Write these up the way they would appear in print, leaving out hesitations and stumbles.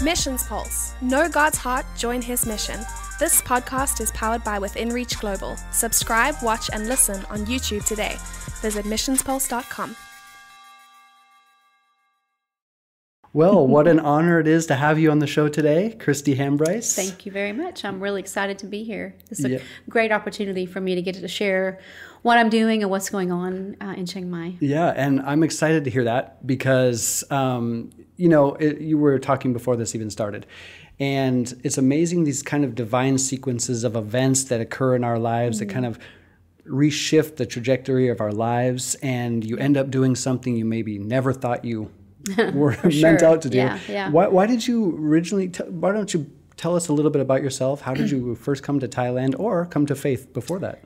Missions Pulse. Know God's heart, join His mission. This podcast is powered by Within Reach Global. Subscribe, watch, and listen on YouTube today. Visit missionspulse.com. Well, what an honor it is to have you on the show today, Kristi Hambrice. Thank you very much. I'm really excited to be here. This is a great opportunity for me to get to share what I'm doing and what's going on in Chiang Mai. Yeah, and I'm excited to hear that because, you were talking before this even started. And it's amazing these kind of divine sequences of events that occur in our lives that kind of reshift the trajectory of our lives. And you end up doing something you maybe never thought you were meant out to do. Yeah. Why did you originally, why don't you tell us a little bit about yourself? How did you first come to Thailand or come to faith before that?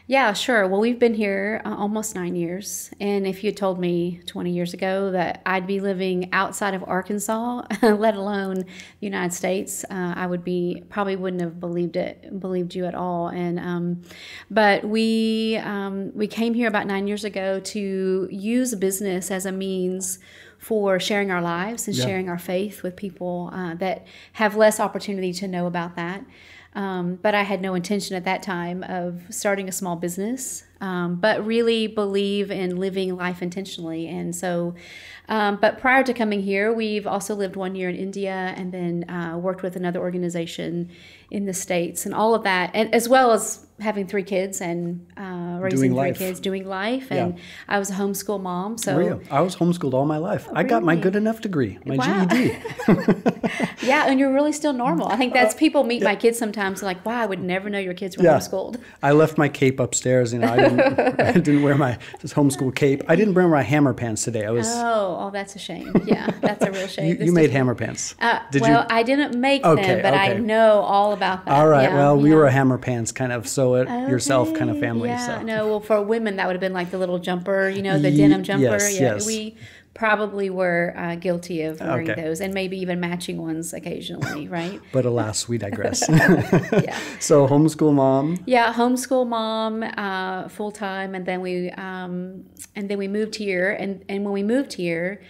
Yeah, sure. Well, we've been here almost 9 years. And if you had told me 20 years ago that I'd be living outside of Arkansas, let alone the United States, I would probably wouldn't have believed you at all. And but we came here about 9 years ago to use business as a means for sharing our lives and sharing our faith with people that have less opportunity to know about that. But I had no intention at that time of starting a small business, but really believe in living life intentionally. And so, but prior to coming here, we've also lived 1 year in India and then worked with another organization in the States and all of that, and as well as having 3 kids and raising 3 kids, doing life. And I was a homeschool mom. So were you? I was homeschooled all my life. I got my good enough degree, my GED. Yeah, and you're really still normal. I think that's people meet my kids sometimes like, wow, I would never know your kids were homeschooled. I left my cape upstairs. I didn't wear my homeschool cape. I didn't wear my hammer pants today. Oh, that's a shame. Yeah, that's a real shame. You made hammer pants. I didn't make them, but I know all about that. All right. We were a hammer pants kind of yourself kind of family. Yeah. So. No, well, for women, that would have been like the little jumper, the denim jumper. Yes. We probably were guilty of wearing those, and maybe even matching ones occasionally, right? But alas, we digress. So homeschool mom. Yeah, homeschool mom, full time, and then we moved here, and when we moved here,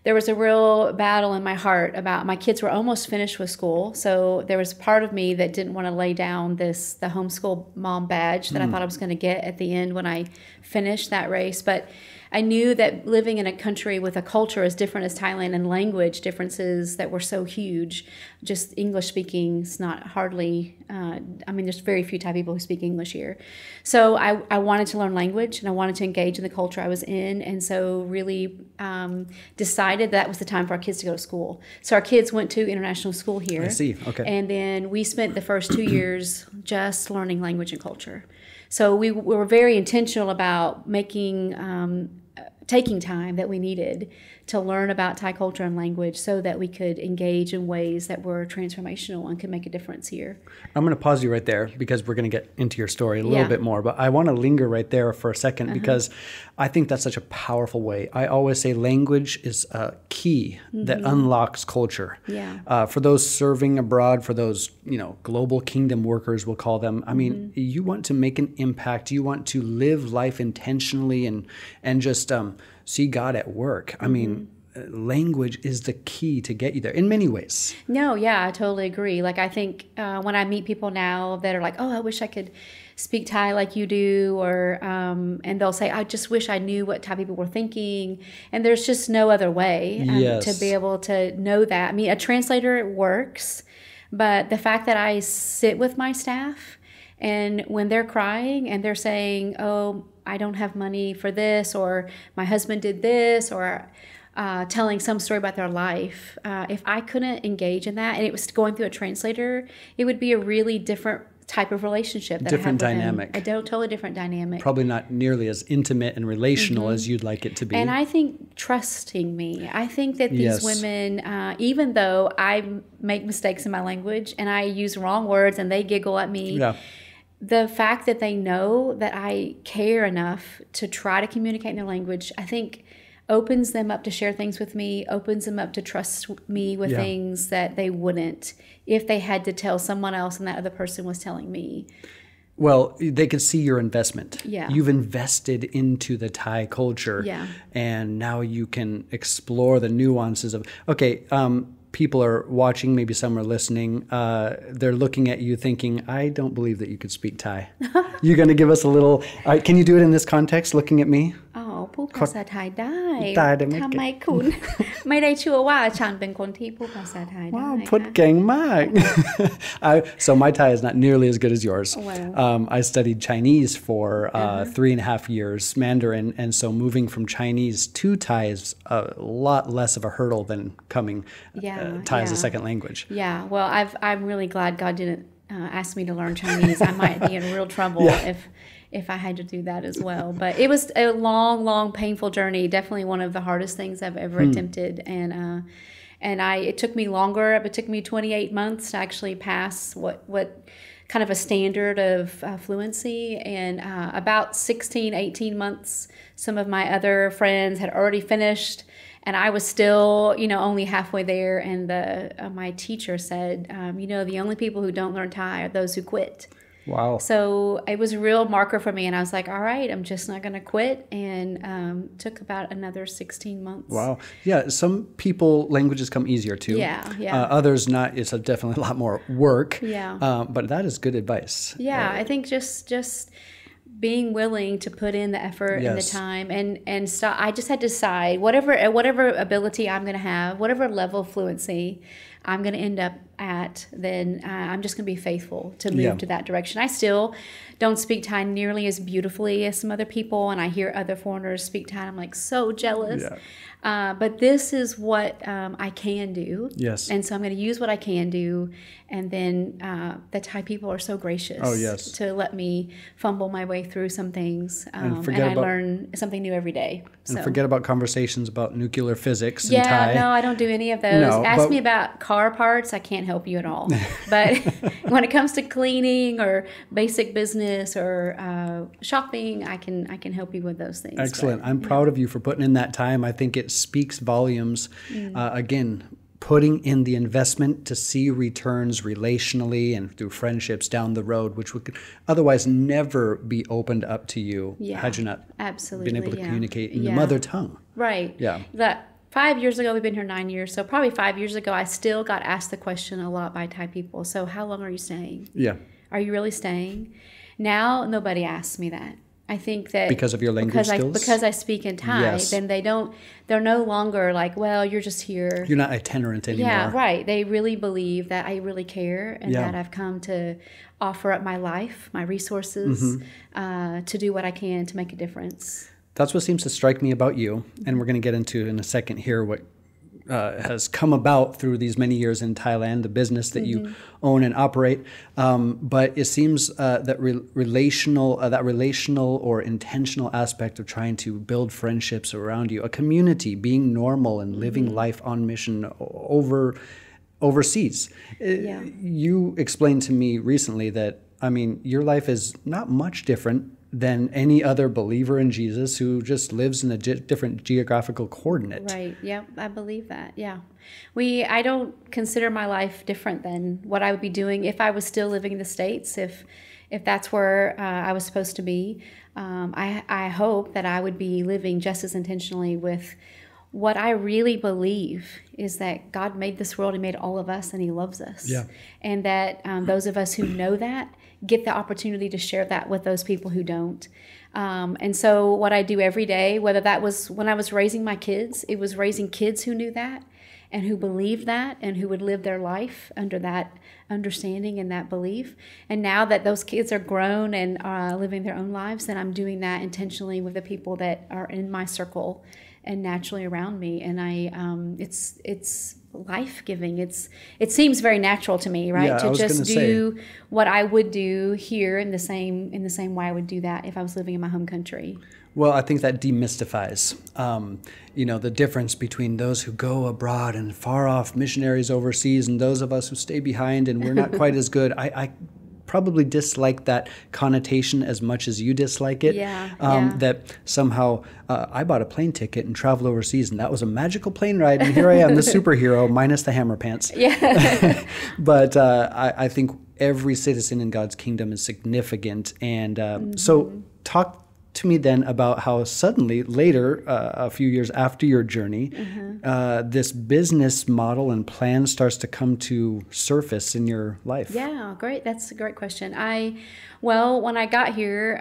there was a real battle in my heart about my kids were almost finished with school. So there was part of me that didn't want to lay down the homeschool mom badge that I thought I was going to get at the end when I finished that race. But I knew that living in a country with a culture as different as Thailand and language differences that were so huge, just English speaking is not hardly, there's very few Thai people who speak English here. So I wanted to learn language and I wanted to engage in the culture I was in. And so really decided that was the time for our kids to go to school. So our kids went to international school here. I see, okay. And then we spent the first 2 years just learning language and culture. So we were very intentional about taking time that we needed to learn about Thai culture and language so that we could engage in ways that were transformational and could make a difference here. I'm going to pause you right there because we're going to get into your story a little bit more, but I want to linger right there for a second because I think that's such a powerful way. I always say language is a key that unlocks culture. Yeah. For those serving abroad, for those, global kingdom workers, we'll call them. I mean, you want to make an impact. You want to live life intentionally and just see God at work. I mean, language is the key to get you there in many ways. No, yeah, I totally agree. Like, I think when I meet people now that are like, oh, I wish I could speak Thai like you do, or and they'll say, I just wish I knew what Thai people were thinking. And there's just no other way to be able to know that. I mean, a translator works, but the fact that I sit with my staff and when they're crying and they're saying, oh, I don't have money for this, or my husband did this, or telling some story about their life, if I couldn't engage in that and it was going through a translator, it would be a really different type of relationship. Different dynamic. A totally different dynamic. Probably not nearly as intimate and relational as you'd like it to be. And I think trusting me. I think that these women, even though I make mistakes in my language and I use wrong words and they giggle at me, the fact that they know that I care enough to try to communicate in their language, I think opens them up to share things with me, opens them up to trust me with things that they wouldn't if they had to tell someone else and that other person was telling me. Well, they can see your investment. Yeah. You've invested into the Thai culture. Yeah. And now you can explore the nuances of, people are watching, maybe some are listening, they're looking at you thinking, I don't believe that you could speak Thai. You're going to give us a little, can you do it in this context, looking at me? พูดภาษาไทยได้ ได้ได้ไหม ทำไมคุณ ไม่ได้ชื่อว่าฉันเป็นคนที่พูดภาษาไทยได้ Wow, พูดเก่งมาก So my Thai is not nearly as good as yours. Wow. I studied Chinese for 3.5 years, Mandarin, and so moving from Chinese to Thai is a lot less of a hurdle than coming Thai as a second language. Yeah, well, I'm really glad God didn't ask me to learn Chinese. I might be in real trouble if I had to do that as well. But it was a long, long, painful journey. Definitely one of the hardest things I've ever attempted. And it took me longer. It took me 28 months to actually pass what kind of a standard of fluency. And about 16, 18 months, some of my other friends had already finished. And I was still, only halfway there. And my teacher said, the only people who don't learn Thai are those who quit. Wow. So it was a real marker for me. And I was like, all right, I'm just not going to quit. And took about another 16 months. Wow. Yeah. Some people, languages come easier too. Yeah. Others not. It's definitely a lot more work. Yeah. But that is good advice. Yeah. I think just being willing to put in the effort and the time and stop. I just had to decide whatever ability I'm going to have, whatever level of fluency I'm going to end up at, then I'm just going to be faithful to move to that direction. I still don't speak Thai nearly as beautifully as some other people, and I hear other foreigners speak Thai, and I'm like so jealous. But this is what I can do. Yes. And so I'm going to use what I can do. And then the Thai people are so gracious to let me fumble my way through some things. And I learn something new every day. And forget about conversations about nuclear physics in Thai. Yeah, no, I don't do any of those. Ask me about car parts, I can't help you at all. But when it comes to cleaning or basic business or shopping, I can help you with those things. Excellent. I'm proud of you for putting in that time. I think it speaks volumes. Again, putting in the investment to see returns relationally and through friendships down the road, which would otherwise never be opened up to you had you not been able to communicate in the mother tongue. Right. Yeah. That 5 years ago, we've been here 9 years, so probably 5 years ago, I still got asked the question a lot by Thai people. So how long are you staying? Yeah. Are you really staying? Now, nobody asks me that. I think that because of your language skills? Because I speak in Thai, then they're no longer like, well, you're just here. You're not itinerant anymore. Yeah, right. They really believe that I really care and that I've come to offer up my life, my resources, to do what I can to make a difference. That's what seems to strike me about you. And we're going to get into in a second here what has come about through these many years in Thailand, the business that you own and operate. But it seems that relational or intentional aspect of trying to build friendships around you, a community, being normal and living life on mission overseas. You explained to me recently that, your life is not much different than any other believer in Jesus who just lives in a different geographical coordinate. Right. Yeah, I believe that. Yeah. I don't consider my life different than what I would be doing if I was still living in the States, if that's where I was supposed to be. I hope that I would be living just as intentionally with what I really believe is that God made this world, He made all of us, and He loves us. Yeah. And that those of us who know that get the opportunity to share that with those people who don't. And so what I do every day, whether that was when I was raising my kids, it was raising kids who knew that and who believed that and who would live their life under that understanding and that belief. And now that those kids are grown and living their own lives, then I'm doing that intentionally with the people that are in my circle and naturally around me. And it's life-giving. It seems very natural to me, right? To just do what I would do here in the same way I would do that if I was living in my home country. Well, I think that demystifies, the difference between those who go abroad and far off missionaries overseas and those of us who stay behind and we're not quite as good. I probably dislike that connotation as much as you dislike it. That somehow I bought a plane ticket and traveled overseas, and that was a magical plane ride, and here I am, the superhero, minus the hammer pants. But I think every citizen in God's kingdom is significant, and so talk to me then about how suddenly later, a few years after your journey, this business model and plan starts to come to surface in your life. Yeah, great. That's a great question. Well, when I got here,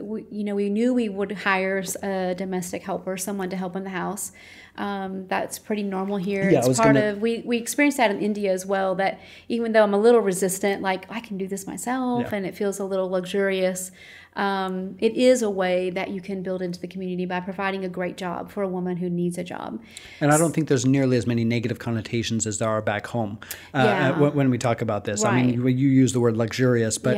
we knew we would hire a domestic helper, someone to help in the house. That's pretty normal here. Yeah, it's part of, we experienced that in India as well, that even though I'm a little resistant, like I can do this myself and it feels a little luxurious, it is a way that you can build into the community by providing a great job for a woman who needs a job. And I don't think there's nearly as many negative connotations as there are back home when we talk about this. Right. I mean, you use the word luxurious, but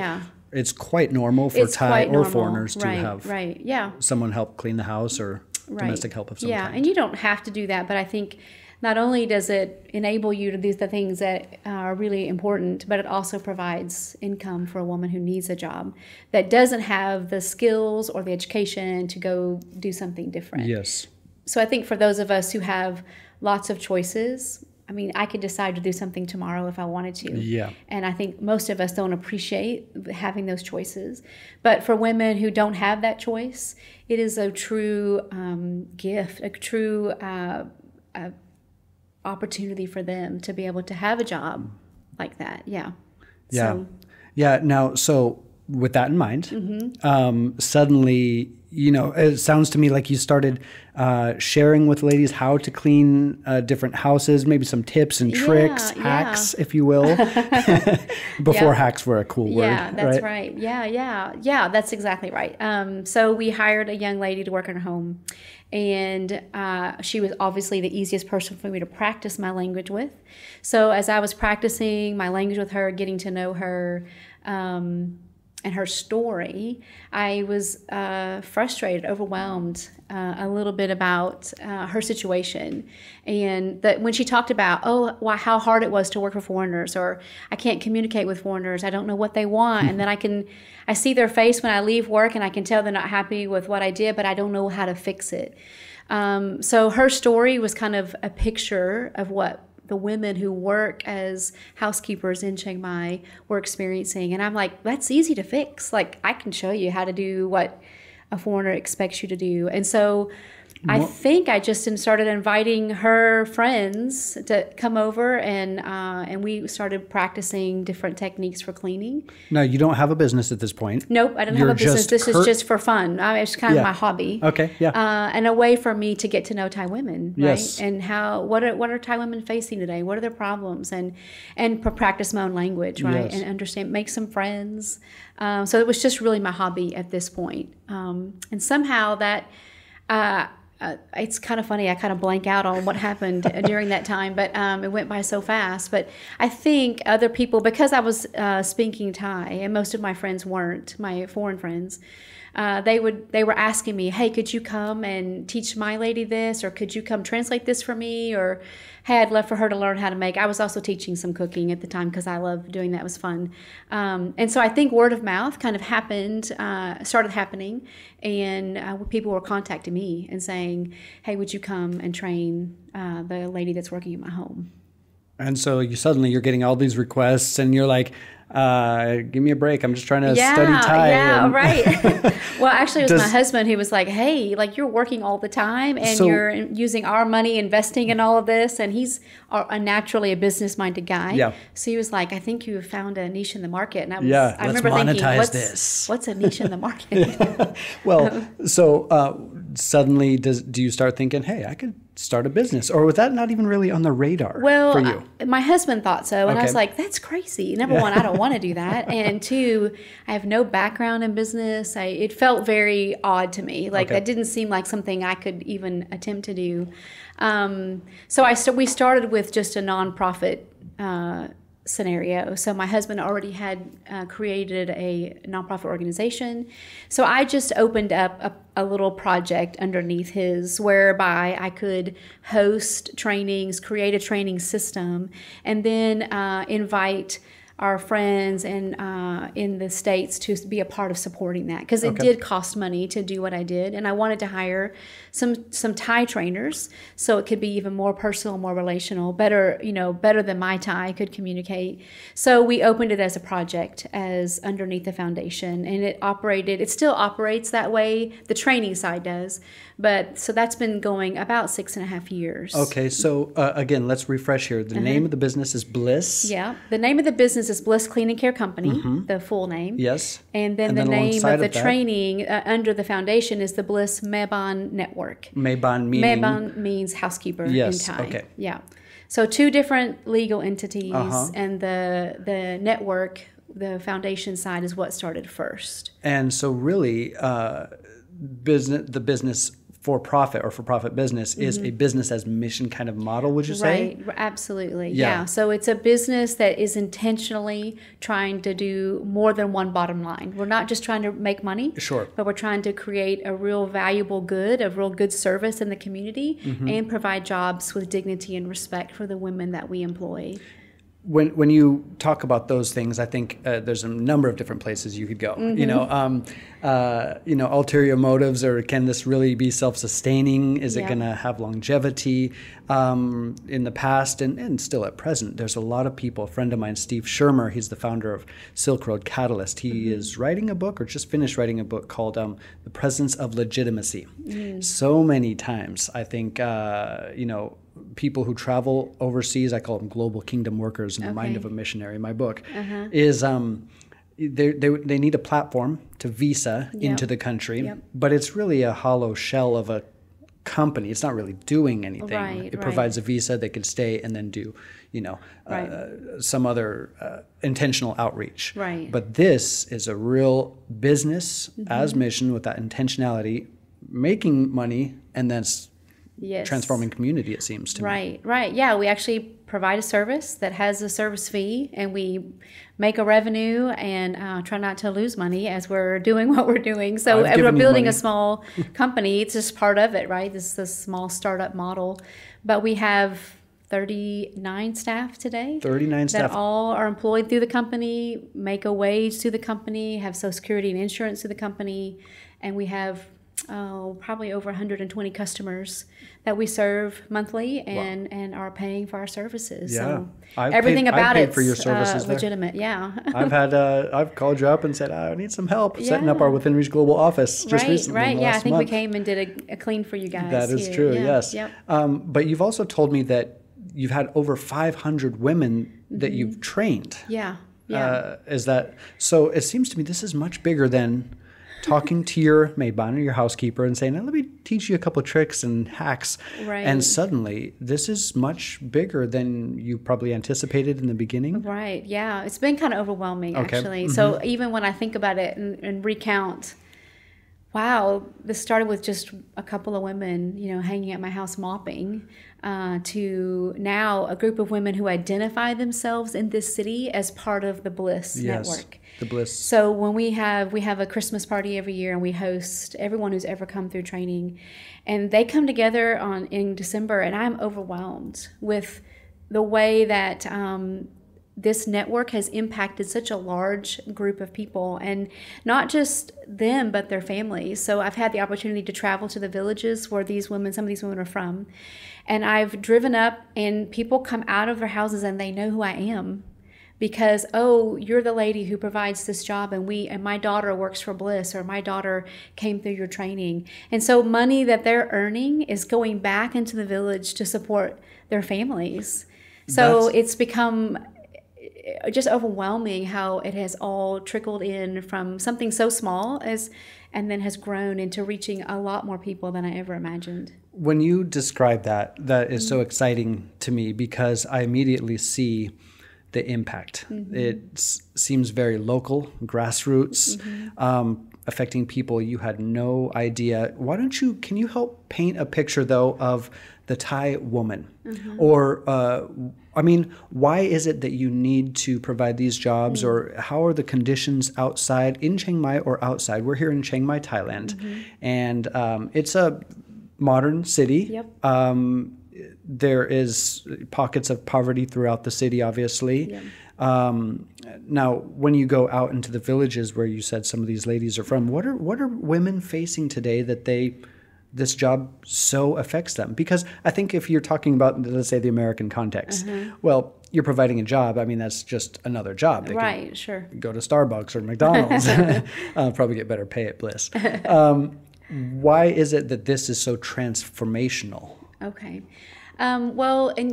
it's quite normal for Thai or foreigners to have someone help clean the house or domestic help of some kind. And you don't have to do that, but I think not only does it enable you to do the things that are really important, but it also provides income for a woman who needs a job that doesn't have the skills or the education to go do something different. Yes. So I think for those of us who have lots of choices, I mean, I could decide to do something tomorrow if I wanted to. Yeah. And I think most of us don't appreciate having those choices. But for women who don't have that choice, it is a true gift, a true opportunity for them to be able to have a job like that. Yeah. Now, so with that in mind, suddenly, it sounds to me like you started sharing with ladies how to clean different houses, maybe some tips and tricks, hacks, if you will. Before hacks were a cool word. Yeah, that's right. Yeah, that's exactly right. So we hired a young lady to work in our home. And she was obviously the easiest person for me to practice my language with. So as I was practicing my language with her, getting to know her and her story, I was frustrated, overwhelmed a little bit about her situation. And that when she talked about, how hard it was to work for foreigners, or I can't communicate with foreigners, I don't know what they want. And then I see their face when I leave work and I can tell they're not happy with what I did, but I don't know how to fix it. So her story was kind of a picture of what the women who work as housekeepers in Chiang Mai were experiencing. And I'm like, that's easy to fix. Like, I can show you how to do what a foreigner expects you to do. And so I think I just started inviting her friends to come over, and we started practicing different techniques for cleaning. Now, you don't have a business at this point. Nope, I don't have a business. This is just for fun. It's kind of my hobby. Okay, yeah. And a way for me to get to know Thai women, right? Yes. And what are Thai women facing today? What are their problems? And practice my own language, right? Yes. And understand, make some friends. So it was just really my hobby at this point. And somehow that. It's kind of funny. I kind of blank out on what happened during that time, but it went by so fast. But I think other people, because I was speaking Thai, and most of my friends weren't, my foreign friends, they were asking me, hey, could you come and teach my lady this, or could you come translate this for me, or hey, I'd love for her to learn how to make. I was also teaching some cooking at the time because I loved doing that. It was fun. And so I think word of mouth kind of started happening, and people were contacting me and saying, hey, would you come and train the lady that's working in my home? And so you're getting all these requests, and you're like, give me a break. I'm just trying to study Thai. Yeah, right. Well, actually, it was my husband who was like, hey, like, you're working all the time, and you're using our money, investing in all of this. And he's naturally a business-minded guy. Yeah. So he was like, I think you have found a niche in the market. And I remember thinking, what's a niche in the market? Well, so suddenly do you start thinking, hey, I could start a business? Or was that not even really on the radar for you? My husband thought so, and I was like, that's crazy. Number one, I don't want to do that. And two, I have no background in business. It felt very odd to me. Like, that didn't seem like something I could even attempt to do. So we started with just a nonprofit scenario. So my husband already had created a nonprofit organization. So I just opened up a little project underneath his, whereby I could host trainings, create a training system, and then invite our friends and in the States to be a part of supporting that, because it did cost money to do what I did, and I wanted to hire some Thai trainers so it could be even more personal, more relational, better than my Thai could communicate. So we opened it as a project, as underneath the foundation, and it still operates that way. The training side does, but so that's been going about 6.5 years. Okay, so again, let's refresh here. The name of the business is Bliss. Yeah, the name of the business is Bliss Cleaning Care Company, the full name. Yes. And then the name of the training under the foundation is the Bliss Mae Baan Network. Mae Baan meaning? Mae Baan means housekeeper in Thai. Okay. Yeah. So 2 different legal entities, and the network, the foundation side, is what started first. And so really, the business for-profit business is a business as mission kind of model, would you say? Right, absolutely. Yeah. So it's a business that is intentionally trying to do more than one bottom line. We're not just trying to make money, sure, but we're trying to create a real valuable good, a real good service in the community, and provide jobs with dignity and respect for the women that we employ. When you talk about those things, I think there's a number of different places you could go. Ulterior motives, or can this really be self-sustaining? Is it going to have longevity? In the past and still at present, there's a lot of people. A friend of mine, Steve Shermer, he's the founder of Silk Road Catalyst. He is writing a book, or just finished writing a book, called The Presence of Legitimacy. So many times, I think, people who travel overseas, I call them global kingdom workers in the mind of a missionary, my book, is they need a platform to visa into the country, but it's really a hollow shell of a company. It's not really doing anything. It provides a visa, they could stay and then do, some other intentional outreach. Right. But this is a real business as mission with that intentionality, making money and then transforming community, it seems to me. Right. Yeah, we actually provide a service that has a service fee, and we make a revenue and try not to lose money as we're doing what we're doing. So we're building a small company. It's just part of it, right? This is a small startup model. But we have 39 staff today. 39 staff. That all are employed through the company, make a wage through the company, have Social Security and insurance through the company, and we have probably over 120 customers that we serve monthly and are paying for our services. Yeah. So I've everything about it is legitimate. Yeah. I've called you up and said, I need some help setting up our Within Reach Global office just recently. Right. Yeah. I think we came and did a clean for you guys. That is true. Yes. Yep. But you've also told me that you've had over 500 women that you've trained. Yeah. Is that so? It seems to me this is much bigger than talking to your maid baan or your housekeeper and saying, let me teach you a couple of tricks and hacks. Right. And suddenly, this is much bigger than you probably anticipated in the beginning. Right. Yeah. It's been kind of overwhelming, actually. So even when I think about it and recount, wow, this started with just a couple of women, hanging at my house mopping, to now a group of women who identify themselves in this city as part of the Bliss Network. The Bliss. So when we have a Christmas party every year, and we host everyone who's ever come through training, and they come together in December, and I'm overwhelmed with the way that this network has impacted such a large group of people, and not just them, but their families. So I've had the opportunity to travel to the villages where some of these women are from, and I've driven up, and people come out of their houses and they know who I am. Because, you're the lady who provides this job, and my daughter works for Bliss, or my daughter came through your training. And so money that they're earning is going back into the village to support their families. So it's become just overwhelming how it has all trickled in from something so small and then has grown into reaching a lot more people than I ever imagined. When you describe that is so exciting to me, because I immediately see the impact. It seems very local, grassroots, affecting people you had no idea. Can you help paint a picture, though, of the Thai woman? Or, why is it that you need to provide these jobs, or how are the conditions outside in Chiang Mai or outside? We're here in Chiang Mai, Thailand, and it's a modern city. Yep. there is pockets of poverty throughout the city, obviously. Yeah. Now, when you go out into the villages where you said some of these ladies are from, what are women facing today that this job so affects them? Because I think if you're talking about, let's say, the American context, well, you're providing a job. I mean, that's just another job. They Right, can sure. go to Starbucks or McDonald's, probably get better pay at Bliss. Why is it that this is so transformational? Okay. Well, and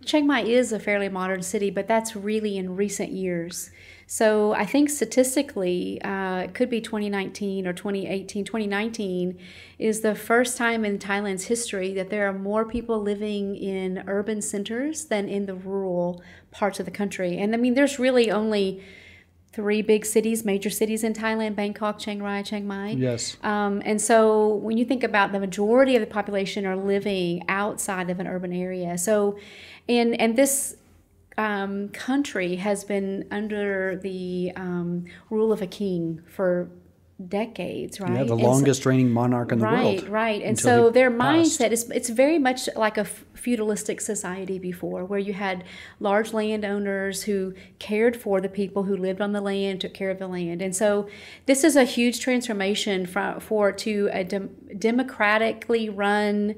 Chiang Mai is a fairly modern city, but that's really in recent years. So I think statistically, it could be 2019 or 2018, 2019 is the first time in Thailand's history that there are more people living in urban centers than in the rural parts of the country. And I mean, there's really only 3 big cities, major cities in Thailand: Bangkok, Chiang Rai, Chiang Mai. Yes. And so when you think about the majority of the population are living outside of an urban area. So, and this country has been under the rule of a king for decades, right? Yeah, the longest reigning monarch in the world. Right. And so their mindset is, it's very much like a feudalistic society before, where you had large landowners who cared for the people who lived on the land, took care of the land. And so this is a huge transformation to a democratically run,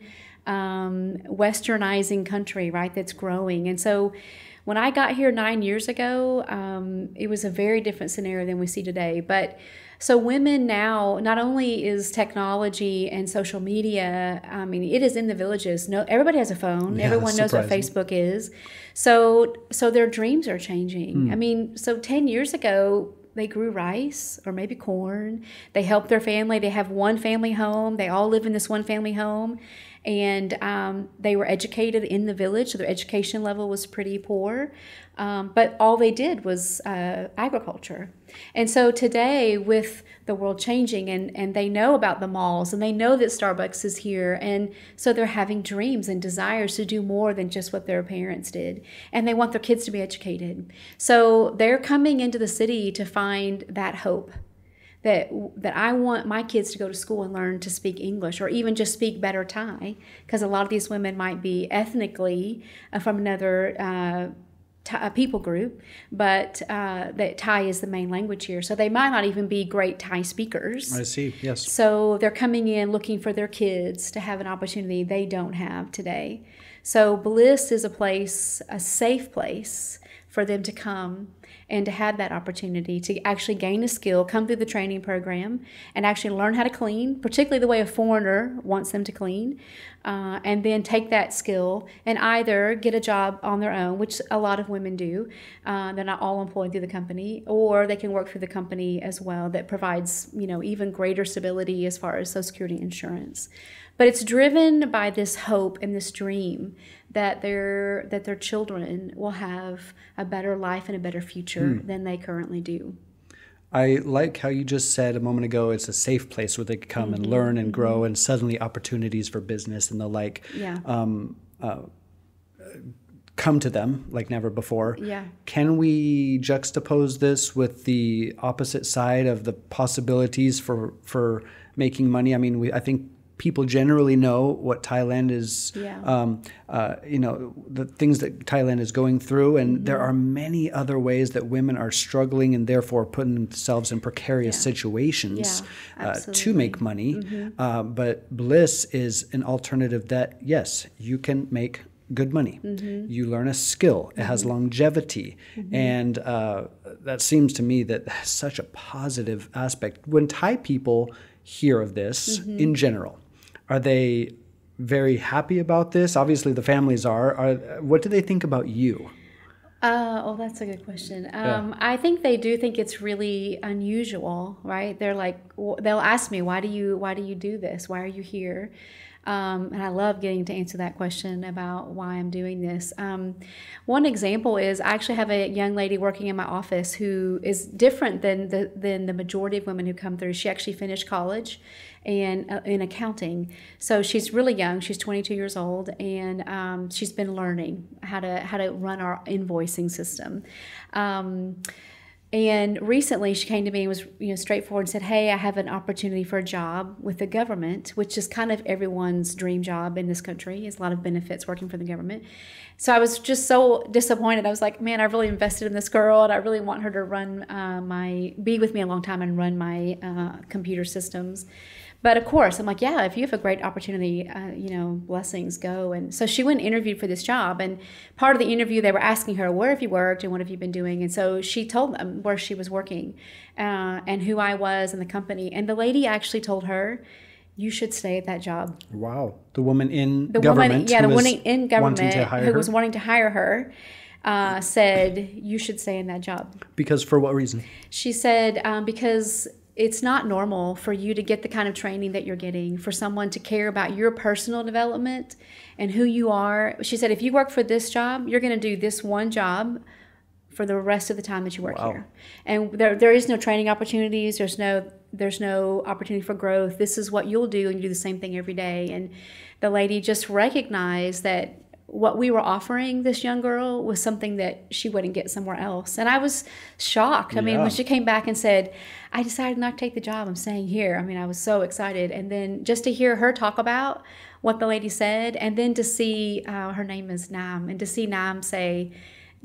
westernizing country, right, that's growing. And so when I got here 9 years ago, it was a very different scenario than we see today. But so women now, not only is technology and social media, I mean, it is in the villages. No, everybody has a phone. Yeah, Everyone knows what Facebook is. So their dreams are changing. I mean, so 10 years ago, they grew rice or maybe corn. They helped their family. They have one family home. They all live in this one family home. And they were educated in the village, so their education level was pretty poor. But all they did was agriculture. And so today, with the world changing, and they know about the malls, and they know that Starbucks is here, and so they're having dreams and desires to do more than just what their parents did. And they want their kids to be educated. So they're coming into the city to find that hope. That I want my kids to go to school and learn to speak English, or even just speak better Thai, because a lot of these women might be ethnically from another people group, but that Thai is the main language here. So they might not even be great Thai speakers. I see, yes. So they're coming in looking for their kids to have an opportunity they don't have today. So Bliss is a safe place for them to come and to have that opportunity to actually gain a skill, come through the training program, and actually learn how to clean, particularly the way a foreigner wants them to clean, and then take that skill and either get a job on their own, which a lot of women do. They're not all employed through the company, or they can work through the company as well that provides, even greater stability as far as Social Security insurance. But it's driven by this hope and this dream that their children will have a better life and a better future than they currently do. I like how you just said a moment ago, it's a safe place where they can come and learn and grow, and suddenly opportunities for business and the like come to them like never before. Yeah. Can we juxtapose this with the opposite side of the possibilities for making money? I mean, I think people generally know what Thailand is, the things that Thailand is going through, and there are many other ways that women are struggling and therefore putting themselves in precarious situations to make money. But Bliss is an alternative that, yes, you can make good money. You learn a skill. It has longevity. And that seems to me that has such a positive aspect. When Thai people hear of this in general, are they very happy about this? Obviously, the families are. What do they think about you? That's a good question. I think they do think it's really unusual, right? They're like, they'll ask me, why do you do this? Why are you here? And I love getting to answer that question about why I'm doing this. One example is I actually have a young lady working in my office who is different than the majority of women who come through. She actually finished college and in accounting. So she's really young. She's 22 years old, and she's been learning how to run our invoicing system. And recently she came to me and was, straightforward and said, hey, I have an opportunity for a job with the government, which is kind of everyone's dream job in this country. There's a lot of benefits working for the government. So I was just so disappointed. I was like, man, I really invested in this girl, and I really want her to run be with me a long time and run my computer systems. But of course, I'm like, yeah, if you have a great opportunity, blessings, go. And so she went and interviewed for this job. And part of the interview, they were asking her, where have you worked and what have you been doing? And so she told them where she was working and who I was and the company. And the lady actually told her, you should stay at that job. Wow. The woman in government. The woman in government who her? was wanting to hire her said, you should stay in that job. Because for what reason? She said, because it's not normal for you to get the kind of training that you're getting, for someone to care about your personal development and who you are. She said, if you work for this job, you're going to do this one job for the rest of the time that you work here. And there is no training opportunities. There's no opportunity for growth. This is what you'll do, and you do the same thing every day. And the lady just recognized that what we were offering this young girl was something that she wouldn't get somewhere else. And I was shocked. I mean, when she came back and said, I decided not to take the job, I'm staying here. I mean, I was so excited. And then just to hear her talk about what the lady said, and then to see, her name is Nam, and to see Nam say,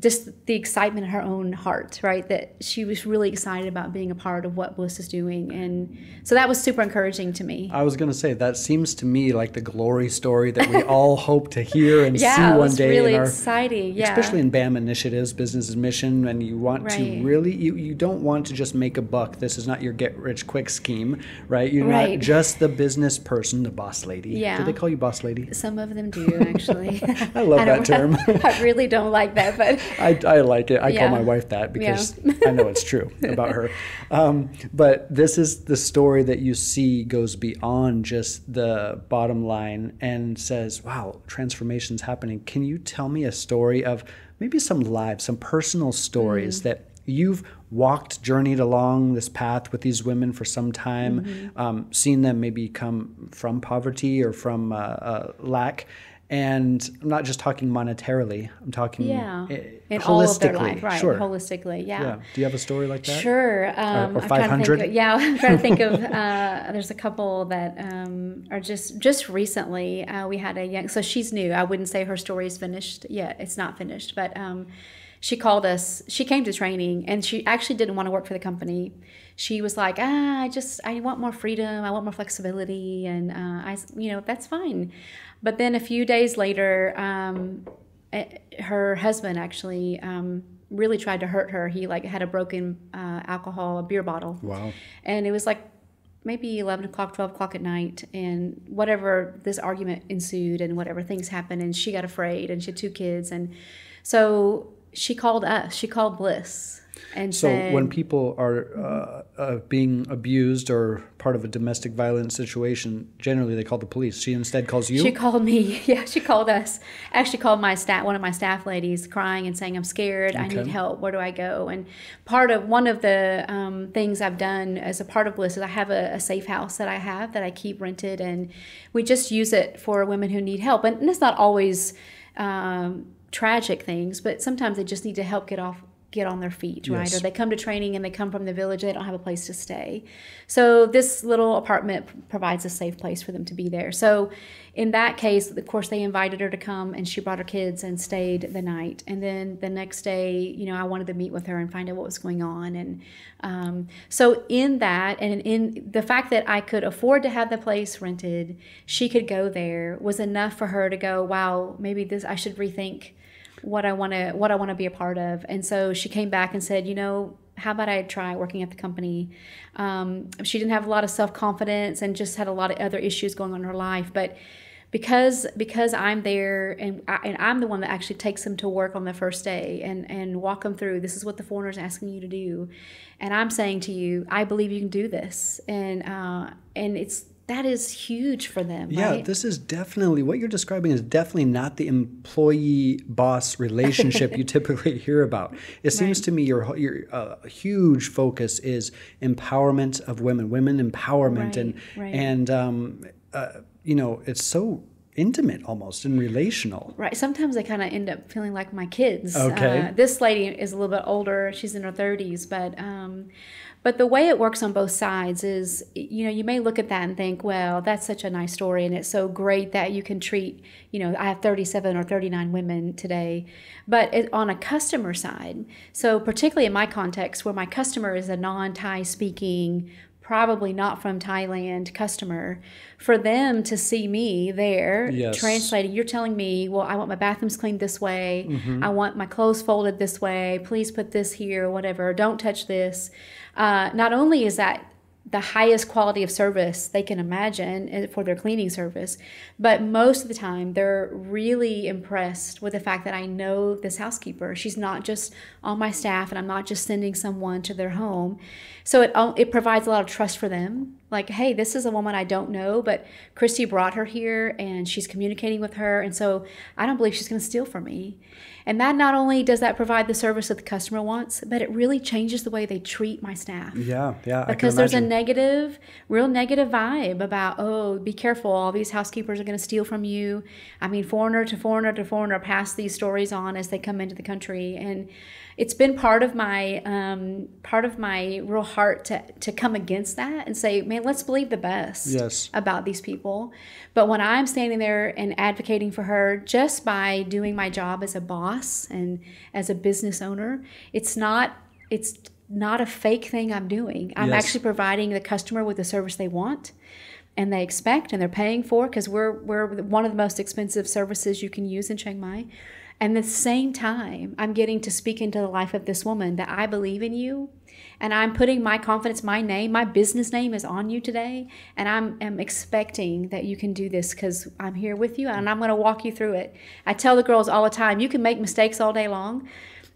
just the excitement in her own heart, right? That she was really excited about being a part of what Bliss is doing. And so that was super encouraging to me. I was going to say, that seems to me like the glory story that we all hope to hear and see one day. Yeah, it was really exciting. Yeah. Especially in BAM initiatives, business is mission, and you want to really, you don't want to just make a buck. This is not your get-rich-quick scheme, right? You're not just the business person, the boss lady. Yeah. Do they call you boss lady? Some of them do, actually. I love that term. I really don't like that, but... I like it. I call my wife that because I know it's true about her. But this is the story that you see goes beyond just the bottom line and says, wow, transformation's happening. Can you tell me a story of maybe some lives, some personal stories that you've journeyed along this path with these women for some time, seen them maybe come from poverty or from lack? And I'm not just talking monetarily. I'm talking in holistically. All of their life, right? Sure. Holistically, Do you have a story like that? Sure. Or 500? I'm trying to think of. There's a couple that are just recently. We had a young. So she's new. I wouldn't say her story is finished yet. It's not finished, but she called us. She came to training, and she actually didn't want to work for the company. She was like, I want more freedom. I want more flexibility, and that's fine. But then a few days later, her husband actually really tried to hurt her. He had a broken a beer bottle. Wow. And it was like maybe 11 o'clock, 12 o'clock at night, and whatever, this argument ensued and whatever things happened, and she got afraid, and she had 2 kids. And so she called us. She called Bliss. And so when people are being abused or part of a domestic violence situation, generally they call the police. She instead calls you? She called me. Yeah, she called us. Actually called one of my staff ladies, crying and saying, I'm scared. I need help. Where do I go? And one of the things I've done as a part of Bliss is I have a safe house that I keep rented, and we just use it for women who need help. And it's not always tragic things, but sometimes they just need to help get on their feet, right? Or they come to training and they come from the village, they don't have a place to stay. So this little apartment provides a safe place for them to be there. So in that case, of course, they invited her to come, and she brought her kids and stayed the night. And then the next day, I wanted to meet with her and find out what was going on. And so in that, and in the fact that I could afford to have the place rented, she could go there, was enough for her to go, wow, maybe I should rethink what I want to be a part of. And so she came back and said, how about I try working at the company? She didn't have a lot of self-confidence and just had a lot of other issues going on in her life. But because I'm there and I'm the one that actually takes them to work on the first day and walk them through, this is what the foreigner is asking you to do. And I'm saying to you, I believe you can do this. And that is huge for them. Yeah, right? This is definitely, what you're describing is definitely not the employee-boss relationship you typically hear about. It seems to me your huge focus is empowerment of women empowerment. And it's so intimate almost and relational. Right. Sometimes they kind of end up feeling like my kids. Okay. This lady is a little bit older. She's in her 30s, but the way it works on both sides is, you may look at that and think, well, that's such a nice story, and it's so great that you can treat, I have 37 or 39 women today, but on a customer side, so particularly in my context where my customer is a non-Thai speaking, probably not from Thailand customer, for them to see me there translating, you're telling me, well, I want my bathrooms cleaned this way, I want my clothes folded this way, please put this here, whatever, don't touch this. Not only is that the highest quality of service they can imagine for their cleaning service, but most of the time they're really impressed with the fact that I know this housekeeper. She's not just on my staff and I'm not just sending someone to their home. So it provides a lot of trust for them. Like, hey, this is a woman I don't know, but Kristi brought her here and she's communicating with her. And so I don't believe she's going to steal from me. And that not only does that provide the service that the customer wants, but it really changes the way they treat my staff. Yeah. Because there's a real negative vibe about, oh, be careful, all these housekeepers are going to steal from you. I mean, foreigner to foreigner to foreigner pass these stories on as they come into the country. And it's been part of my real heart to come against that and say, man, let's believe the best about these people. But when I'm standing there and advocating for her just by doing my job as a boss and as a business owner, it's not a fake thing I'm doing. I'm actually providing the customer with the service they want and they expect and they're paying for, because we're one of the most expensive services you can use in Chiang Mai. And at the same time, I'm getting to speak into the life of this woman that I believe in you. And I'm putting my confidence, my name, my business name is on you today. And I'm expecting that you can do this because I'm here with you and I'm going to walk you through it. I tell the girls all the time, you can make mistakes all day long.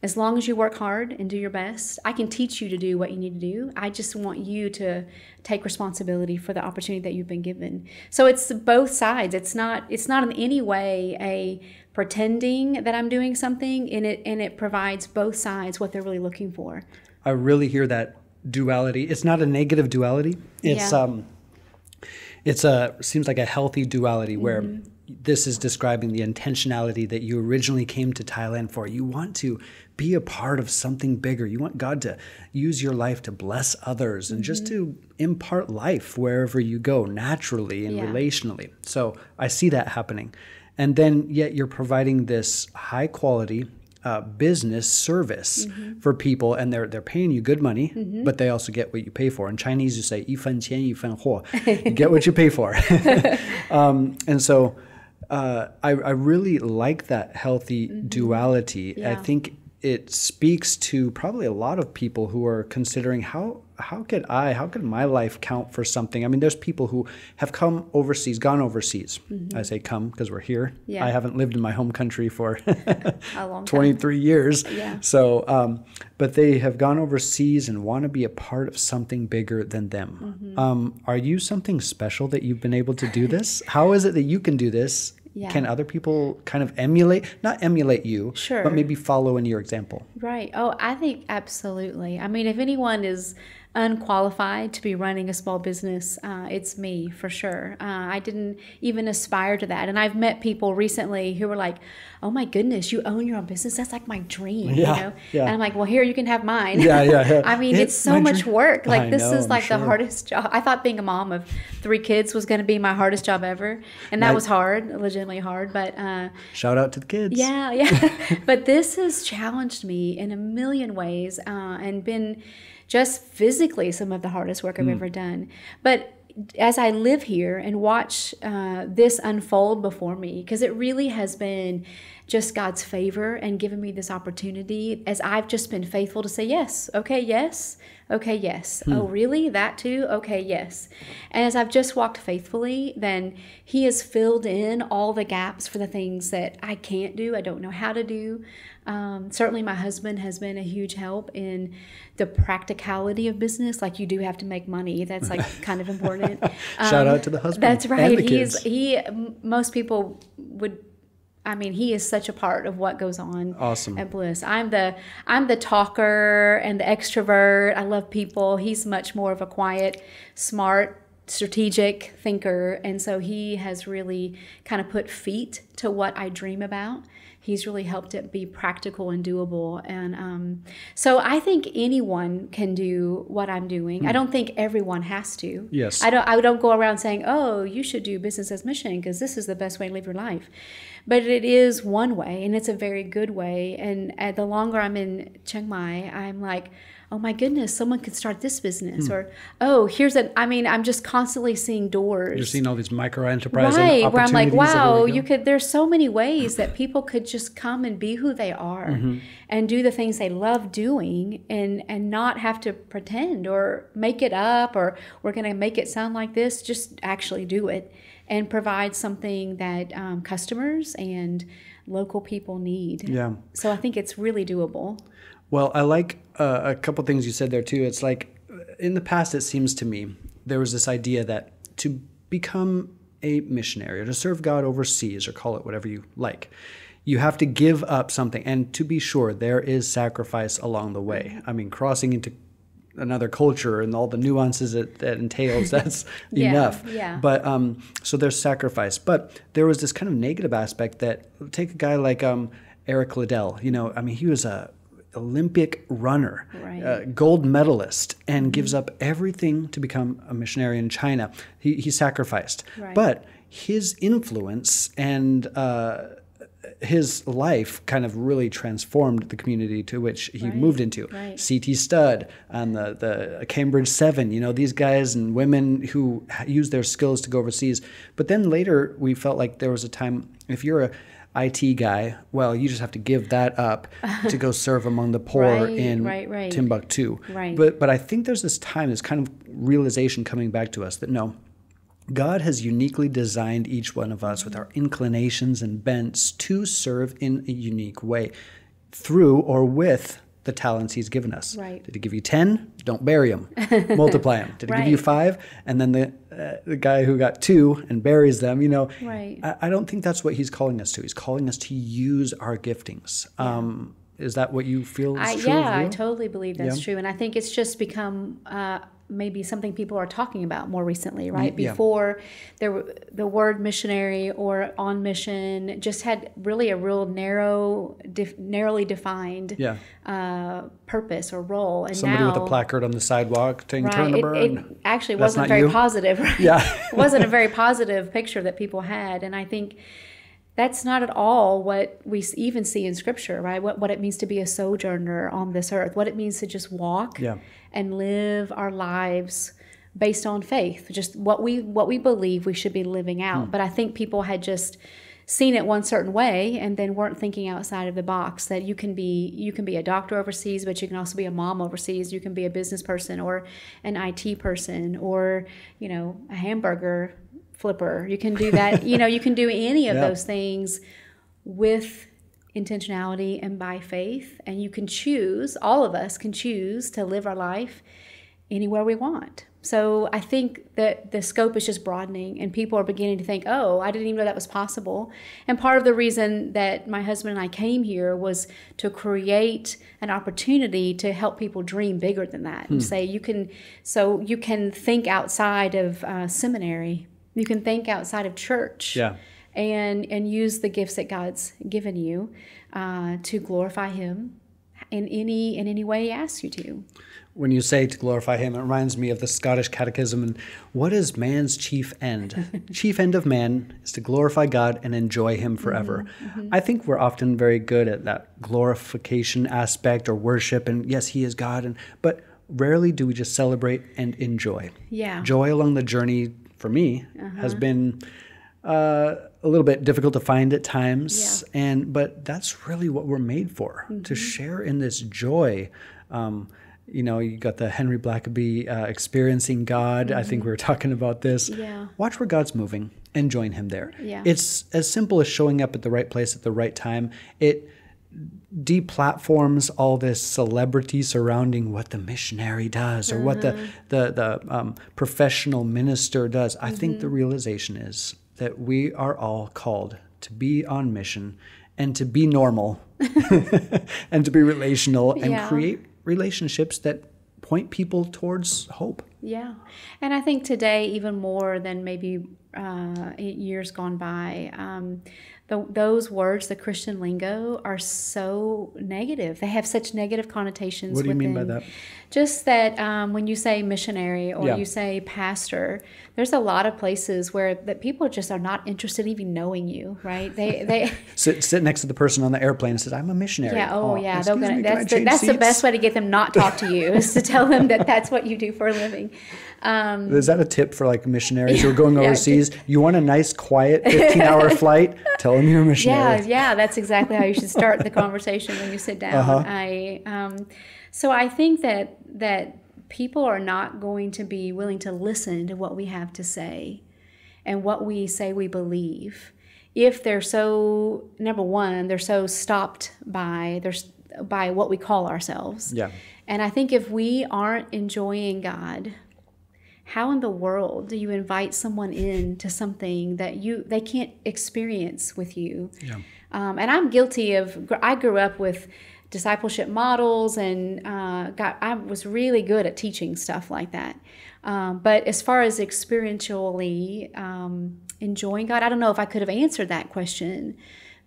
As long as you work hard and do your best, I can teach you to do what you need to do. I just want you to take responsibility for the opportunity that you've been given. So it's both sides. It's not in any way a pretending that I'm doing something, and it provides both sides what they're really looking for. I really hear that duality. It's not a negative duality. It's seems like a healthy duality where this is describing the intentionality that you originally came to Thailand for. You want to be a part of something bigger. You want God to use your life to bless others and just to impart life wherever you go, naturally and relationally. So I see that happening. And then yet you're providing this high quality business service for people, and they're paying you good money, but they also get what you pay for. In Chinese, you say 一分钱一分货. You get what you pay for. And so I really like that healthy duality. Yeah. I think it speaks to probably a lot of people who are considering how could my life count for something? I mean, there's people who have gone overseas. I say come because we're here. Yeah. I haven't lived in my home country for a long 23 years. Yeah. So, but they have gone overseas and want to be a part of something bigger than them. Are you something special that you've been able to do this? How is it that you can do this? Yeah. Can other people kind of not emulate you, but maybe follow in your example? Right. Oh, I think absolutely. I mean, if anyone is unqualified to be running a small business, it's me for sure. I didn't even aspire to that. And I've met people recently who were like, oh my goodness, you own your own business? That's like my dream, you know? Yeah. And I'm like, well, here, you can have mine. Yeah. I mean, it's so much work. Like, this is like the hardest job. I thought being a mom of 3 kids was going to be my hardest job ever. And that was hard, legitimately hard. But shout out to the kids. Yeah. But this has challenged me in a million ways and been just physically some of the hardest work I've ever done. But as I live here and watch this unfold before me, because it really has been just God's favor and given me this opportunity, as I've just been faithful to say yes, okay, yes, okay, yes. Oh, really? That too? Okay, yes. And as I've just walked faithfully, then He has filled in all the gaps for the things that I can't do, I don't know how to do. Certainly my husband has been a huge help in the practicality of business. Like, you do have to make money. That's like kind of important. Shout out to the husband. That's right. And the kids. Most people would, I mean, he is such a part of what goes on at Bliss. I'm the talker and the extrovert. I love people. He's much more of a quiet, smart, strategic thinker, and so he has really kind of put feet to what I dream about. He's really helped it be practical and doable. And so I think anyone can do what I'm doing. I don't think everyone has to. Yes. I don't go around saying, oh, you should do business as mission because this is the best way to live your life. But it is one way, and it's a very good way. And the longer I'm in Chiang Mai, I'm like, oh my goodness, someone could start this business. Or, oh, I'm just constantly seeing doors. You're seeing all these micro enterprise right, opportunities. Where I'm like, wow, you there's so many ways that people could just come and be who they are and do the things they love doing and not have to pretend or make it up or we're going to make it sound like this. Just actually do it and provide something that customers and local people need. Yeah. So I think it's really doable. Well, I like a couple things you said there too. It's like in the past, it seems to me, there was this idea that to become a missionary or to serve God overseas, or call it whatever you like, you have to give up something. And to be sure, there is sacrifice along the way. I mean, crossing into another culture and all the nuances that entails, that's enough. Yeah. But so there's sacrifice. But there was this kind of negative aspect that, take a guy like Eric Liddell. He was a Olympic runner, right. Gold medalist, and gives up everything to become a missionary in China. He sacrificed. Right. But his influence and his life kind of really transformed the community to which he moved into. Right. C.T. Studd and the Cambridge 7, these guys and women who use their skills to go overseas. But then later we felt like there was a time, if you're a IT guy, well, you just have to give that up to go serve among the poor in Timbuktu. Right. But I think there's this time, this kind of realization coming back to us that no, God has uniquely designed each one of us with our inclinations and bents to serve in a unique way through or with the talents he's given us. Right. Did he give you 10? Don't bury them. Multiply them. Did he give you 5? And then the guy who got 2 and buries them, Right. I don't think that's what he's calling us to. He's calling us to use our giftings. Is that what you feel is true? Yeah, I totally believe that's true. And I think it's just become maybe something people are talking about more recently, right? Before, the word missionary or on mission just had really a real narrowly defined purpose or role. And somebody now, with a placard on the sidewalk saying, right, turn to burn. It actually That's wasn't not very you? positive. Right? Yeah. It wasn't a very positive picture that people had. And I think that's not at all what we even see in Scripture, right? What it means to be a sojourner on this earth, what it means to just walk and live our lives based on faith, just what we believe we should be living out. But I think people had just seen it one certain way and then weren't thinking outside of the box, that you can be a doctor overseas, but you can also be a mom overseas. You can be a business person or an IT person or, a hamburger flipper. You can do that. You can do any of those things with intentionality and by faith. And you can choose, all of us can choose to live our life anywhere we want. So I think that the scope is just broadening and people are beginning to think, oh, I didn't even know that was possible. And part of the reason that my husband and I came here was to create an opportunity to help people dream bigger than that and say you can think outside of seminary. You can think outside of church and use the gifts that God's given you to glorify Him in any way He asks you to. When you say to glorify Him, it reminds me of the Scottish Catechism. And what is man's chief end? Chief end of man is to glorify God and enjoy Him forever. I think we're often very good at that glorification aspect or worship. And yes, He is God. But rarely do we just celebrate and enjoy. Yeah. Joy along the journey, for me, has been a little bit difficult to find at times, but that's really what we're made for, to share in this joy. You got the Henry Blackaby experiencing God. I think we were talking about this. Watch where God's moving and join Him there. It's as simple as showing up at the right place at the right time. It deplatforms all this celebrity surrounding what the missionary does or what the professional minister does. I think the realization is that we are all called to be on mission and to be normal and to be relational and create relationships that point people towards hope Yeah. And I think today, even more than maybe years gone by, those words, the Christian lingo, are so negative. They have such negative connotations. What do you mean by that? Just that when you say missionary or Yeah. you say pastor, there's a lot of places where that people just are not interested in even knowing you, right? They sit next to the person on the airplane and says, "I'm a missionary." yeah, yeah. Excuse me, can I That's change the seats? best way to get them not talk to you is to tell them that that's what you do for a living. Is that a tip for like missionaries who are going Yeah. overseas? You want a nice, quiet 15-hour flight? Tell them you're a missionary. Yeah, that's exactly how you should start the conversation when you sit down. So I think that people are not going to be willing to listen to what we have to say and what we say we believe if they're so, number one, they're so stopped by what we call ourselves. Yeah. And I think if we aren't enjoying God, how in the world do you invite someone into something that they can't experience with you? Yeah. And I'm guilty of. I grew up with discipleship models, and I was really good at teaching stuff like that. But as far as experientially enjoying God, I don't know if I could have answered that question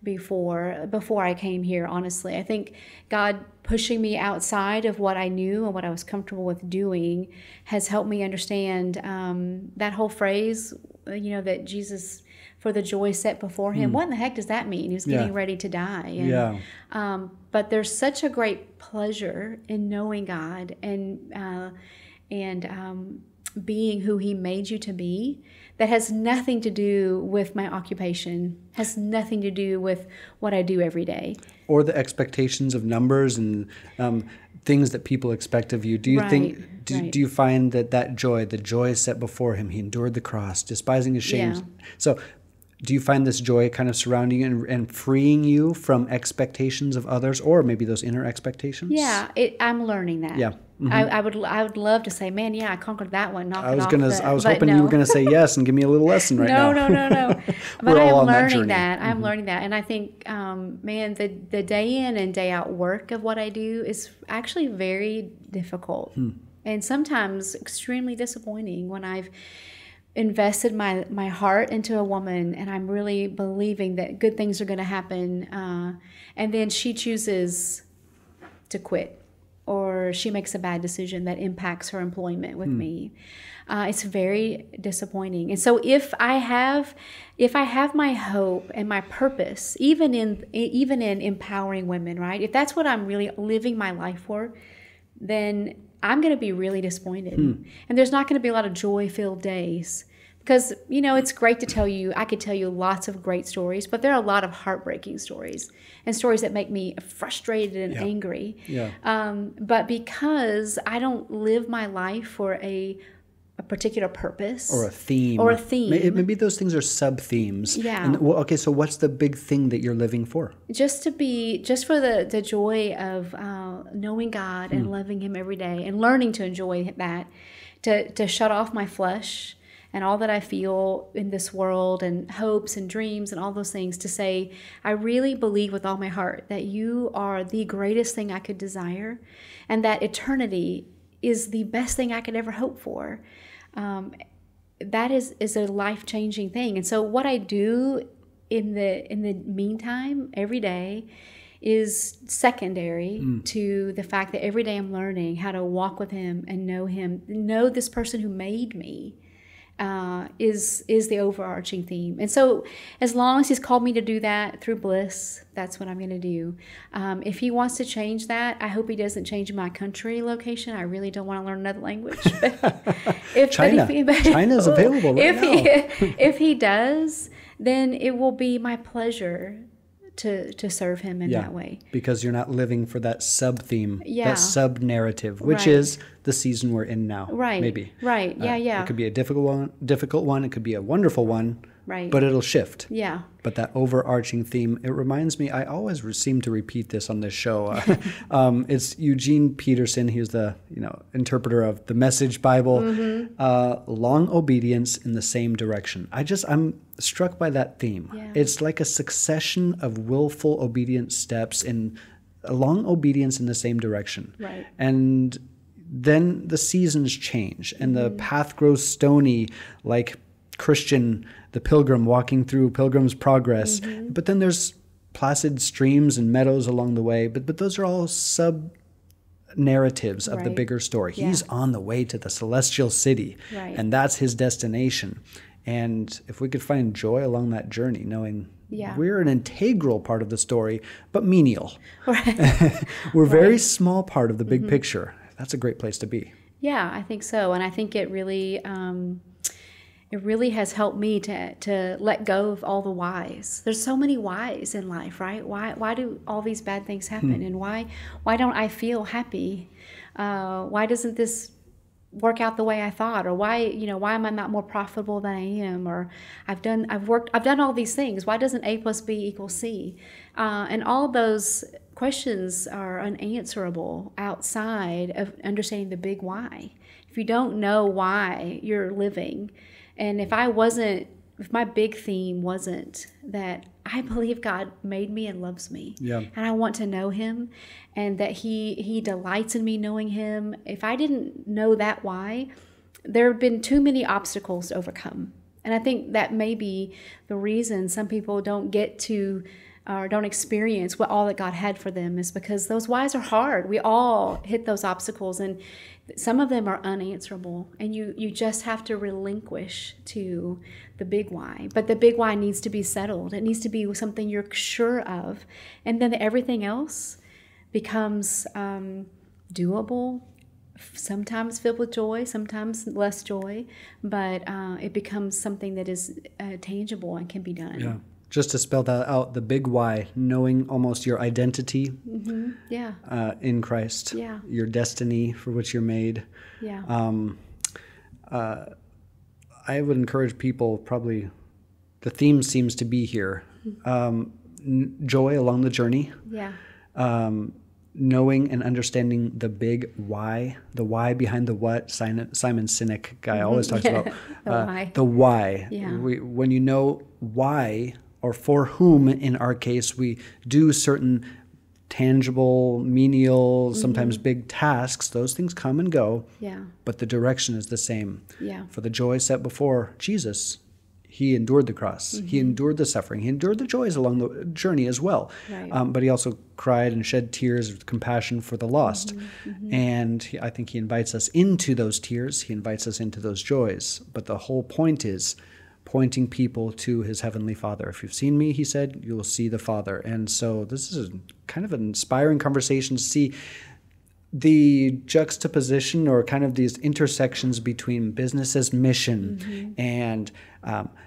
before I came here, honestly. I think God pushing me outside of what I knew and what I was comfortable with doing has helped me understand that whole phrase, that Jesus, for the joy set before him. What in the heck does that mean? He was getting ready to die. And, but there's such a great pleasure in knowing God and being who he made you to be that has nothing to do with my occupation, has nothing to do with what I do every day. Or the expectations of numbers and things that people expect of you. Do you think? Do you find that joy, the joy set before him, he endured the cross, despising his shame? Yeah. So, do you find this joy kind of surrounding you and freeing you from expectations of others, or maybe those inner expectations? Yeah, I'm learning that. Yeah. Mm-hmm. I would love to say, man, yeah, I conquered that one. I was hoping you were gonna say yes and give me a little lesson right now. No. But We're I all am on that learning journey. that. I'm learning that, and I think, man, the day in and day out work of what I do is actually very difficult, and sometimes extremely disappointing when I've invested my heart into a woman and I'm really believing that good things are going to happen, and then she chooses to quit, or she makes a bad decision that impacts her employment with me. It's very disappointing. And so if I have my hope and my purpose, even in empowering women, right? If that's what I'm really living my life for, then I'm going to be really disappointed. And there's not going to be a lot of joy-filled days. Because, it's great to tell you, I could tell you lots of great stories, but there are a lot of heartbreaking stories and stories that make me frustrated and angry. Yeah. But because I don't live my life for a particular purpose. Or a theme. Maybe those things are sub-themes. Yeah. And, okay, so what's the big thing that you're living for? Just for the joy of knowing God and loving him every day and learning to enjoy that, to shut off my flesh and all that I feel in this world and hopes and dreams and all those things, to say, I really believe with all my heart that you are the greatest thing I could desire, and that eternity is the best thing I could ever hope for. That is a life-changing thing. And so what I do in the meantime, every day, is secondary to the fact that every day I'm learning how to walk with him and know this person who made me. Is the overarching theme. And so as long as he's called me to do that through Bliss, that's what I'm going to do. If he wants to change that, I hope he doesn't change my country location. I really don't want to learn another language. China's available right now. If he does, then it will be my pleasure to serve him in that way. Because you're not living for that sub-theme, that sub-narrative, which is the season we're in now. Right. Maybe. Right. Yeah. It could be a difficult one. It could be a wonderful one. Right. But it'll shift. Yeah. But that overarching theme, it reminds me, I always seem to repeat this on this show. It's Eugene Peterson. He was the interpreter of the Message Bible. Long obedience in the same direction. I'm struck by that theme. Yeah. It's like a succession of willful obedience steps in a long obedience in the same direction. Right. And then the seasons change and the path grows stony, like Christian, the pilgrim walking through Pilgrim's Progress. But then there's placid streams and meadows along the way. But those are all sub-narratives of the bigger story. He's on the way to the celestial city, and that's his destination. And if we could find joy along that journey, knowing we're an integral part of the story, but menial. We're a very small part of the big picture. That's a great place to be. Yeah, I think so. And I think it really has helped me to let go of all the whys. There's so many whys in life, right? Why do all these bad things happen? And why don't I feel happy? Why doesn't this work out the way I thought? Or why am I not more profitable than I am? Or I've done all these things. Why doesn't A plus B equal C? And all those questions are unanswerable outside of understanding the big why. If you don't know why you're living, and if my big theme wasn't that I believe God made me and loves me, and I want to know him, and that he delights in me knowing him, if I didn't know that why, there have been too many obstacles to overcome. And I think that may be the reason some people don't get to or don't experience what all that God had for them, is because those whys are hard. We all hit those obstacles, and some of them are unanswerable, and you just have to relinquish to the big why. But the big why needs to be settled. It needs to be something you're sure of, and then everything else becomes doable, sometimes filled with joy, sometimes less joy, but it becomes something that is tangible and can be done. Yeah. Just to spell that out, the big why, knowing almost your identity in Christ, your destiny for which you're made. I would encourage people, probably the theme seems to be here, joy along the journey, knowing and understanding the big why, the why behind the what. Simon Sinek guy always talks about the why. When you know why, or for whom, in our case, we do certain tangible, menial, sometimes big tasks, those things come and go, but the direction is the same. For the joy set before Jesus, he endured the cross. He endured the suffering. He endured the joys along the journey as well. But he also cried and shed tears of compassion for the lost. And I think he invites us into those tears. He invites us into those joys. But the whole point is pointing people to his heavenly Father. If you've seen me, he said, you will see the Father. And so this is kind of an inspiring conversation to see the juxtaposition, or kind of these intersections between business as mission and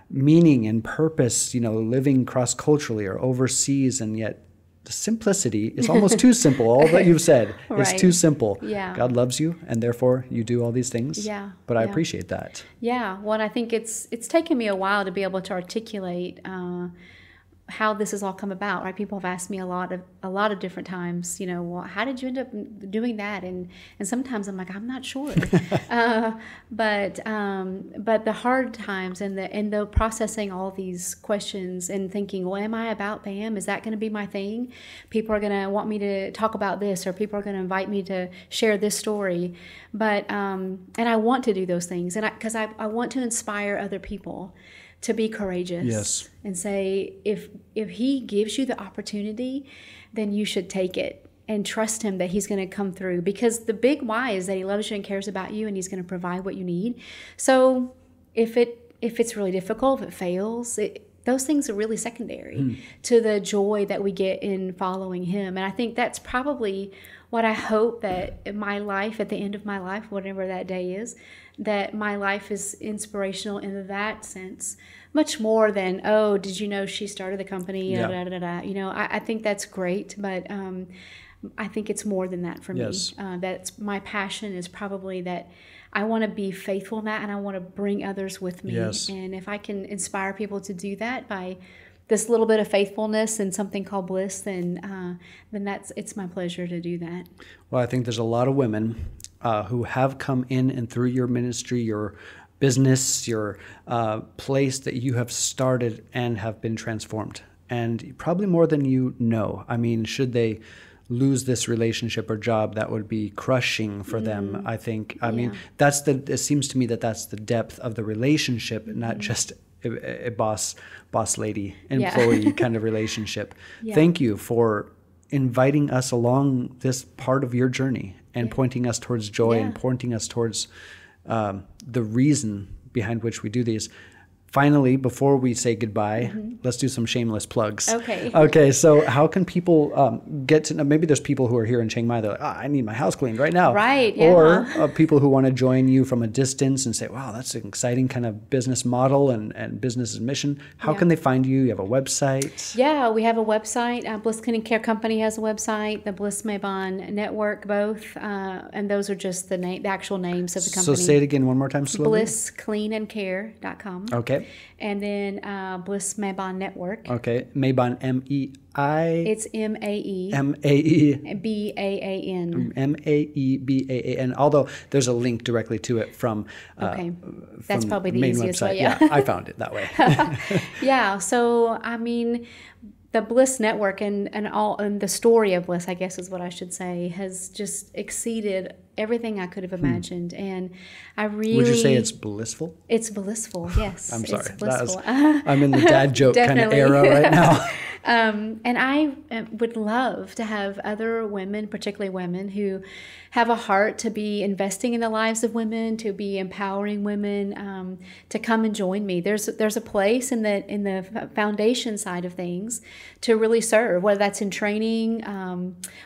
meaning and purpose, living cross-culturally or overseas, and yet the simplicity is almost too simple. All that you've said is too simple. God loves you, and therefore you do all these things. But I appreciate that. Well, I think it's taken me a while to be able to articulate how this has all come about, right? People have asked me a lot of different times, well, how did you end up doing that? And sometimes I'm like, I'm not sure. But the hard times and the processing all these questions and thinking, well, am I about BAM? Is that going to be my thing? People are going to want me to talk about this, or people are going to invite me to share this story. But and I want to do those things, and because I want to inspire other people to be courageous and say, if he gives you the opportunity, then you should take it and trust him that he's going to come through, because the big why is that he loves you and cares about you, and he's going to provide what you need. So if it's really difficult, if it fails, those things are really secondary to the joy that we get in following him. And I think that's probably what I hope, that in my life, at the end of my life, whatever that day is, that my life is inspirational in that sense, much more than, oh, did you know she started the company? I think that's great, but I think it's more than that for me. That's my passion, is probably that I want to be faithful in that, and I want to bring others with me. And if I can inspire people to do that by this little bit of faithfulness and something called bliss, then it's my pleasure to do that. Well, I think there's a lot of women who have come in and through your ministry, your business, your place that you have started, and have been transformed. And probably more than you know. I mean, should they lose this relationship or job that would be crushing for them. I think, I mean, it seems to me that that's the depth of the relationship, not just a boss lady, employee kind of relationship. Thank you for inviting us along this part of your journey and pointing us towards joy and pointing us towards the reason behind which we do these. Finally, before we say goodbye, let's do some shameless plugs. Okay, so how can people get to know? Maybe there's people who are here in Chiang Mai, they're like, I need my house cleaned right now. Right, yeah. Or people who want to join you from a distance and say, wow, that's an exciting kind of business model and business mission. How can they find you? You have a website? Yeah, we have a website. Bliss Cleaning Care Company has a website, the Bliss Mae Baan Network, both. And those are just the actual names of the company. So say it again one more time slowly. BlissCleanandCare.com. Okay. And then Bliss Mae Baan Network. Okay. Mae Baan, M-E-I. It's M-A-E. M-A-E. B-A-A-N. M-A-E-B-A-A-N. Although there's a link directly to it from that's probably the main easiest website. way. Yeah, I found it that way. Yeah. So I mean, the Bliss Network and the story of Bliss, I guess is what I should say, has just exceeded everything I could have imagined. And I really... Would you say it's blissful? It's blissful, yes. I'm sorry. It's blissful. I'm in the dad joke kind of era right now. And I would love to have other women, particularly women, who have a heart to be investing in the lives of women, to be empowering women, to come and join me. There's a place in the foundation side of things to really serve, whether that's in training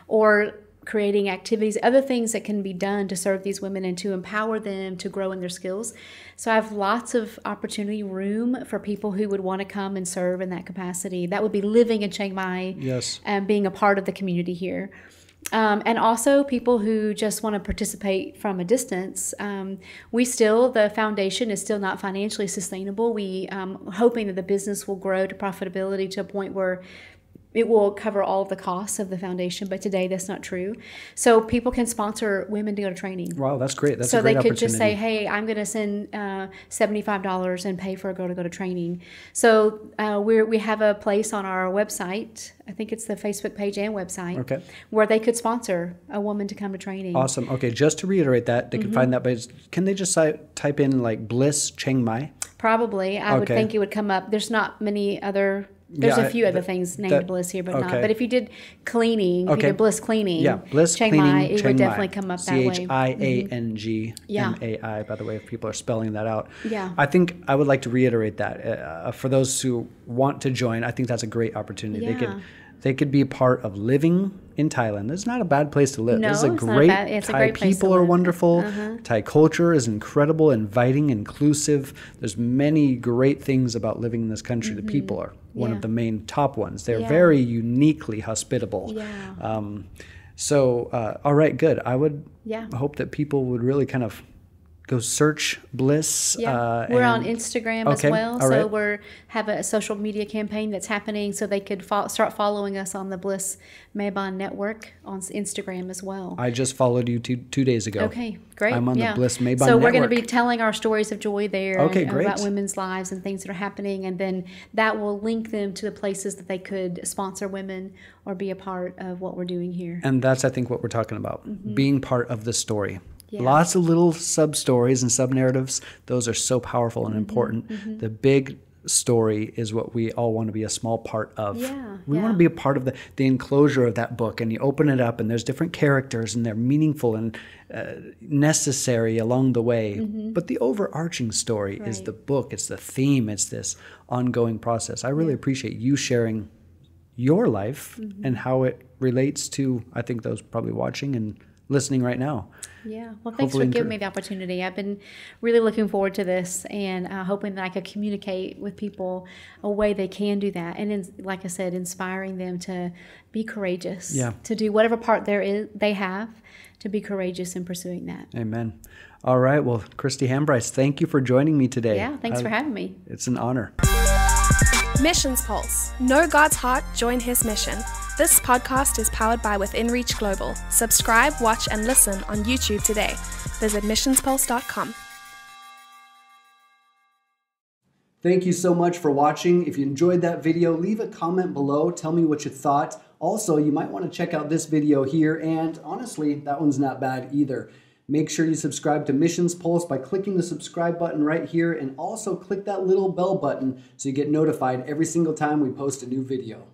or creating activities, other things that can be done to serve these women and to empower them to grow in their skills. So I have lots of opportunity, room for people who would want to come and serve in that capacity. That would be living in Chiang Mai and being a part of the community here. And also people who just want to participate from a distance. The foundation is still not financially sustainable. We hoping that the business will grow to profitability to a point where it will cover all of the costs of the foundation, but today that's not true. So people can sponsor women to go to training. Wow, that's great. That's so a great they could opportunity. just say, hey, I'm going to send $75 and pay for a girl to go to training. So we have a place on our website, I think it's the Facebook page and website, where they could sponsor a woman to come to training. Awesome. Okay, just to reiterate that, they can find that, but can they just type in like Bliss Chiang Mai? Probably. I would think it would come up. There's not many other... There's a few other things named Bliss here, but not. But if you did cleaning, if you did Bliss Cleaning, Bliss Chiang Cleaning, Mai, it Chiang would Mai. definitely come up that way. Chiangmai, by the way, if people are spelling that out. Yeah. I think I would like to reiterate that. For those who want to join, I think that's a great opportunity. Yeah. They could be a part of living in Thailand. It's not a bad place to live. No, This is a it's not great, bad. It's a Thai great place to people are live. wonderful. Thai culture is incredible, inviting, inclusive. There's many great things about living in this country. The people are one of the main top ones. They're very uniquely hospitable. Yeah. All right, good. I would Yeah. hope that people would really kind of go search Bliss. Yeah, we're on Instagram as well. All So right. we have a social media campaign that's happening, so they could start following us on the Bliss Mae Baan Network on Instagram as well. I just followed you two days ago. Okay, great. I'm on the Bliss Mae Baan So Network. we're going to be telling our stories of joy there, Okay, and great. about women's lives and things that are happening, and then that will link them to the places that they could sponsor women or be a part of what we're doing here. And that's, I think, what we're talking about, being part of the story. Yeah. Lots of little sub-stories and sub-narratives. Those are so powerful and important. The big story is what we all want to be a small part of. We want to be a part of the enclosure of that book, and you open it up and there's different characters and they're meaningful and necessary along the way. But the overarching story is the book, it's the theme, it's this ongoing process. I really appreciate you sharing your life and how it relates to, I think, those probably watching and listening right now. Yeah. Well, thanks for giving me the opportunity. I've been really looking forward to this and hoping that I could communicate with people a way they can do that. And like I said, inspiring them to be courageous, to do whatever part they have, to be courageous in pursuing that. Amen. All right. Well, Kristi Hambrice, thank you for joining me today. Yeah. Thanks for having me. It's an honor. Missions Pulse. Know God's heart, join His mission. This podcast is powered by Within Reach Global. Subscribe, watch, and listen on YouTube today. Visit missionspulse.com. Thank you so much for watching. If you enjoyed that video, leave a comment below. Tell me what you thought. Also, you might want to check out this video here, and honestly, that one's not bad either. Make sure you subscribe to Missions Pulse by clicking the subscribe button right here, and also click that little bell button so you get notified every single time we post a new video.